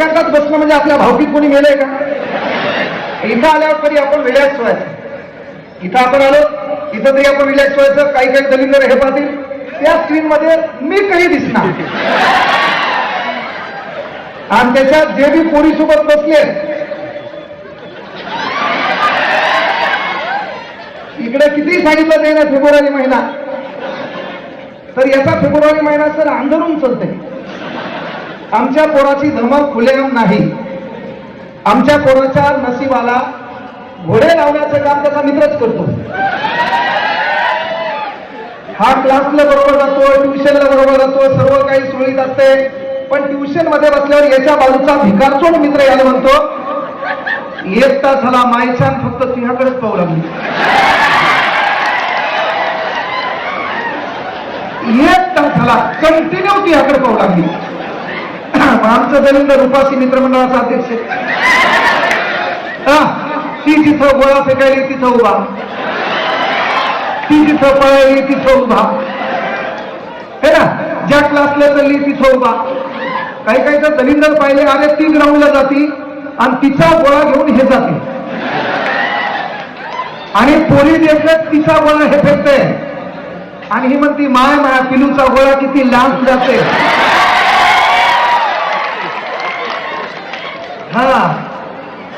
एकांतात बसणं म्हणजे आपल्या भावकीत कोणी मेलंय का? इथं आल्यावर तरी आपण रिलॅक्स व्हायचं. इथं आपण आलो, इथं तरी आपण रिलॅक्स व्हायचं. काही काही दलिंदर हे पाहतील त्या स्क्रीन मध्ये मी काही दिसणार, आणि त्याच्यात जे बी पोरी सोबत बसले, इकडे किती सांगितलं नाही ना फेब्रुवारी महिना, तर याचा फेब्रुवारी महिना सर आंदोलन चालतंय. आमच्या पोराची धमक खुलेआम नाही. आमच्या पोराच्या नशिबाला घोडे लावण्याचं काम त्याचा मित्रच करतो. हा क्लासला बरोबर जातो, ट्युशनला बरोबर जातो, सर्व काही सुरळीत असते. पण ट्युशन मध्ये बसल्यावर याच्या बाजूचा भिकारचोट मित्र याला म्हणतो, एक तास झाला मायछान फक्त तुझ्याकडेच पाहू लागली. एक तास झाला कंटिन्यू तुझ्याकडे पाहू लागली. आमचं दलिंदर उपासी मित्रमंडळाचा अध्यक्ष, ती जिथं गोळा फेकायली तिथं उभा, ती जिथं पळायली तिथं उभा, हे ना, ज्या क्लासला चालली तिथं उभा. काही काही तर दलिंदर पाहिले, अरे ती ग्राउंडला जाती आणि तिचा गोळा घेऊन हे जाते, आणि पोरी देखत तिचा गोळा हे फेकते, आणि ही म्हणती माय माया पिलूचा गोळा किती लांब जाते. हा,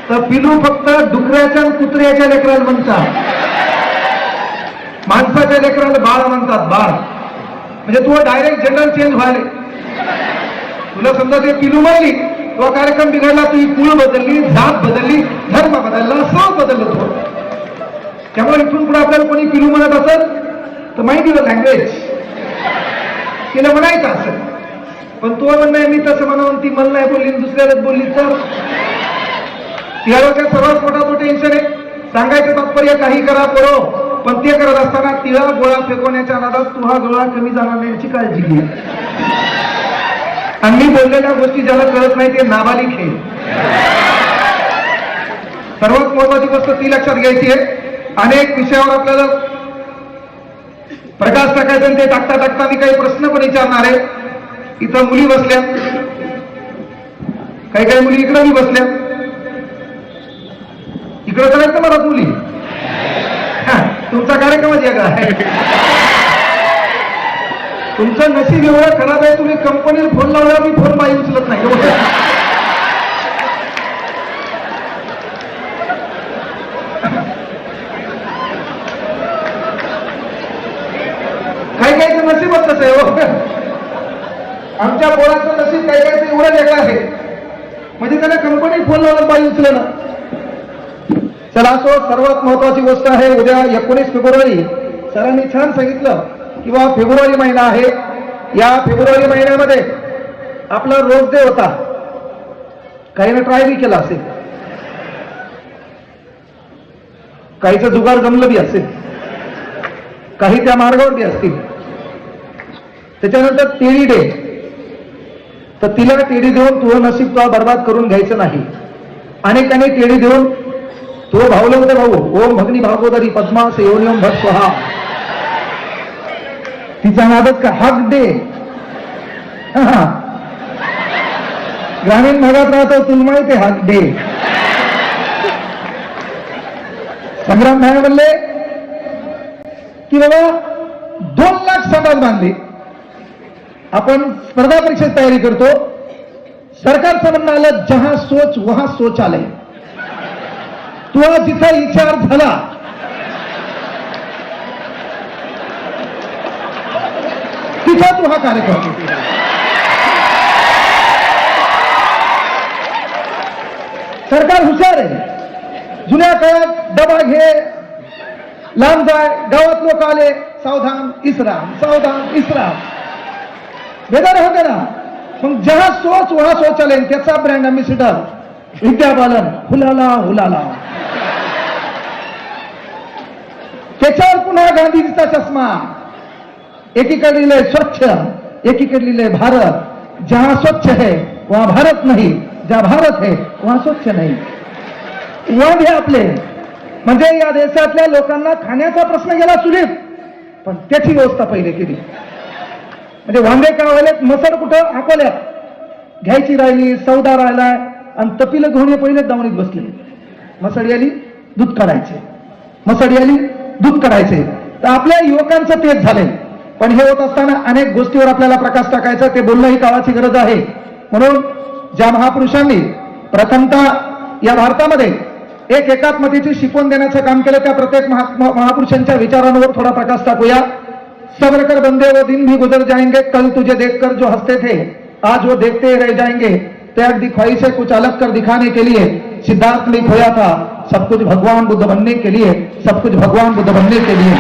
तर पिलू फक्त डुकऱ्याच्या आणि कुत्र्याच्या लेकराला म्हणतात, माणसाच्या लेकराला बाळ म्हणतात. बाळ म्हणजे तू डायरेक्ट जनरल चेंज व्हायला. तुला समजा ते पिलू म्हणली, तो कार्यक्रम बिघडला, तुझी कुळ बदलली, जात बदलली, धर्म बदलला, सब बदललं तो. त्यामुळे इथून पुढे आपल्याला कोणी पिलू म्हणत असेल तर माहिती युअर लँग्वेज, तिला म्हणायचं असेल. पण तो म्हणणं मी तसं म्हणून ती मला नाही बोलली, दुसऱ्यालाच बोलली तर तिला सर्वात मोठा तो टेन्शन आहे. सांगायचं तात्पर्य काही करा करो, पण ते करत असताना तिला गोळा फेकवण्याच्या नादात तू हा गोळा कमी जाणार नाही याची काळजी घे. आणि मी बोललेल्या गोष्टी ज्याला कळत नाही ते नाबालिक हे. सर्वात महत्वाची गोष्ट ती लक्षात घ्यायची आहे. अनेक विषयावर आपल्याला प्रकाश टाकायचा, ते टाकता टाकता मी काही प्रश्न पण विचारणार आहे. इथं मुली बसल्या, काही काही मुली इकडे मी बसल्या, इकडे करायचं मला मुली. तुमचा कार्यक्रमच वेगळा आहे. तुमचं नशीब एवढं खराब आहे, तुम्ही कंपनीला फोन लावला, मी फोन बाई उचलत नाही. काही काहीचं नशीबच कसं आहे हो. आमच्या पोराचं नशीब काही काहीचं एवढं वेगळं आहे, म्हणजे त्याला कंपनी फोन लावला बाई उचलं ना. चला असो, सर्वात महत्वाची गोष्ट आहे, उद्या 19 फेब्रुवारी सरांनी छान सांगितलं की बा फेब्रुवारी महिना आहे. या फेब्रुवारी महिन्यामध्ये आपला रोज डे होता. काहीनं ट्राय बी केला असेल, काहीचं जुगार जमलं बी असेल, काही त्या मार्गावर बी असतील. त्याच्यानंतर टेडी डे, तर तिला टेडी देऊन तुझं नशीब तुला बर्बाद करून घ्यायचं नाही. अनेकांनी टेडी देऊन तो भावलं भाऊ ओम भगनी भागोदरी पद्मा से ओम भट स्वहा, तिचा नादच का हक डे. ग्रामीण भागात राहतो तुला माहिती हक डे. संग्राम भाई म्हणले की बाबा 2 लाख समाज बांधले, आपण स्पर्धा परीक्षेची तयारी करतो. सरकारचं म्हणणं आलं जहां सोच वहां शौचालय. तुला जिथं विचार झाला तिथं तू हा कार्यक्रम. सरकार हुशार आहे. जुन्या काळात डबा घे, लांब जाय, गावात लोक आले, सावधान इस्राम, सावधान इस्राम, बेदार होते ना. मग जहा सोच वहा शौचालय, त्याचा ब्रँड अम्बॅसिडर विद्या बालन, हुलाला हुलाला. त्याच्यावर पुन्हा गांधीजीचा चष्मा. एकीकडे लिहिलंय स्वच्छ, एकीकडे लिहिलंय भारत. जहां स्वच्छ है वहां भारत नहीं, जहां भारत है वहां स्वच्छ नहीं. वांदे आपले म्हणजे या देशातल्या लोकांना खाण्याचा प्रश्न गेला चुलीत, पण त्याची व्यवस्था पहिले केली. म्हणजे वांदे काय व्हायला, मसड कुठं अकोल्यात, घ्यायची राहिली, सौदा राहिलाय आणि तपीलं घेऊन पहिले दावणीत बसले. मसडी आली दूध काढायचे, मसडी आली दूध काढायचे. तर आपल्या युवकांचं तेच झालंय. पण हे होत असताना अनेक गोष्टीवर आपल्याला प्रकाश टाकायचा, ते बोलणं ही काळाची गरज आहे. म्हणून ज्या महापुरुषांनी प्रथमतः या भारतामध्ये एक एकात्मतेची शिकवण देण्याचं काम केलं, त्या प्रत्येक महापुरुषांच्या विचारांवर थोडा प्रकाश टाकूया. सब्र कर बंदे वो दिन भी गुजर जाएंगे, कल तुझे देखकर जो हंसते थे आज वो देखते रह जाएंगे, त्याग दी ख्वाहिशें कुछ अलग कर दिखाने के लिए सिद्धार्थ ने खोया था सब कुछ भगवान बुद्ध बनने के लिए, सब कुछ भगवान बुद्ध बनने के लिए.